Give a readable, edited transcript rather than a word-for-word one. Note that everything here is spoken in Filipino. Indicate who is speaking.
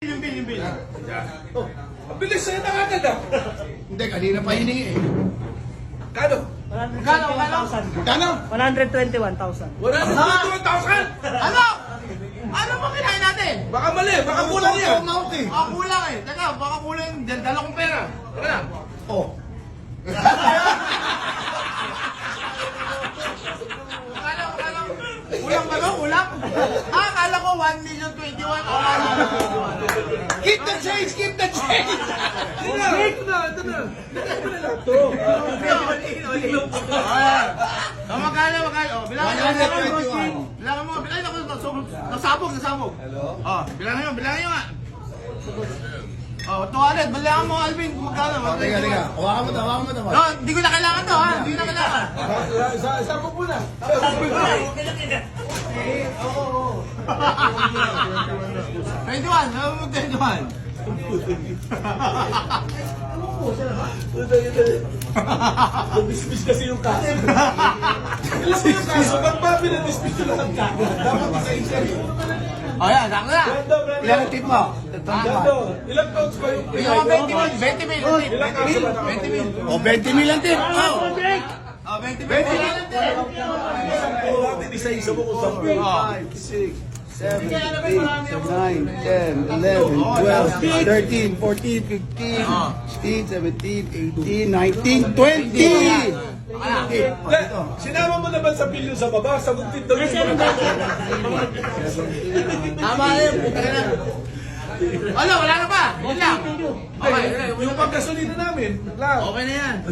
Speaker 1: Yung bil.
Speaker 2: Oh, ang bilis sa'yo na agad ah.
Speaker 1: Hindi, kanina pa hiningi eh.
Speaker 2: Kano?
Speaker 3: 121,000.
Speaker 1: Kano?
Speaker 3: 121,000.
Speaker 2: 121,000!
Speaker 4: Ano? Ano ba kinain natin?
Speaker 2: Baka mali, baka kulang yan.
Speaker 1: Umawak eh.
Speaker 4: Baka kulang eh. Teka, baka kulang. Dala kong pera. Teka na.
Speaker 1: Oh.
Speaker 4: Kulang ba no? Kulang? Akala ko 1,021,000.
Speaker 1: Keep the change, keep the change!
Speaker 2: Ito na. Ito na lang ito.
Speaker 4: Magkano? Oh, bilangan mo.
Speaker 1: 121.
Speaker 4: Bilangan mo. Bilangan ako. Nasabog.
Speaker 1: Hello?
Speaker 4: Oh, bilangan nyo nga. Oh, 200. Bilangan mo, Alvin. Magkano?
Speaker 1: Teka. Hawakan mo ito.
Speaker 4: No, hindi ko na kailangan to, ha? Hindi ko na kailangan.
Speaker 2: Isa po muna.
Speaker 4: 21. Ano mo 21?
Speaker 2: Dismiss kasi yung kaso. Alam mo yung kaso, ba't ba pinadismiss yung lahat kagad? Dapat isa-isa rin.
Speaker 4: Oh, yan. Sakto na.
Speaker 1: Ilan ang tip mo?
Speaker 2: Gando, ilang pounds ba yung
Speaker 4: Ito mga 20 mil. 20 mil.
Speaker 2: Ilang kaso ba?
Speaker 4: 20 mil.
Speaker 1: O, 20 mil ang tip. Oh.
Speaker 4: Oh, 20 mil.
Speaker 2: Puro natin isa-isa mo kung saan.
Speaker 1: 5, 6, 7, 8, 9, 10, 11, 12, 13, 14, 15, 16, 17, 18, 19, 20!
Speaker 2: Sinama mo naman sa bill yung sa baba, sagutin daw yung
Speaker 4: Tama yun. Wala na pa. Yun lang. Okay.
Speaker 2: yung pagkasolina namin.
Speaker 4: Okay na yan.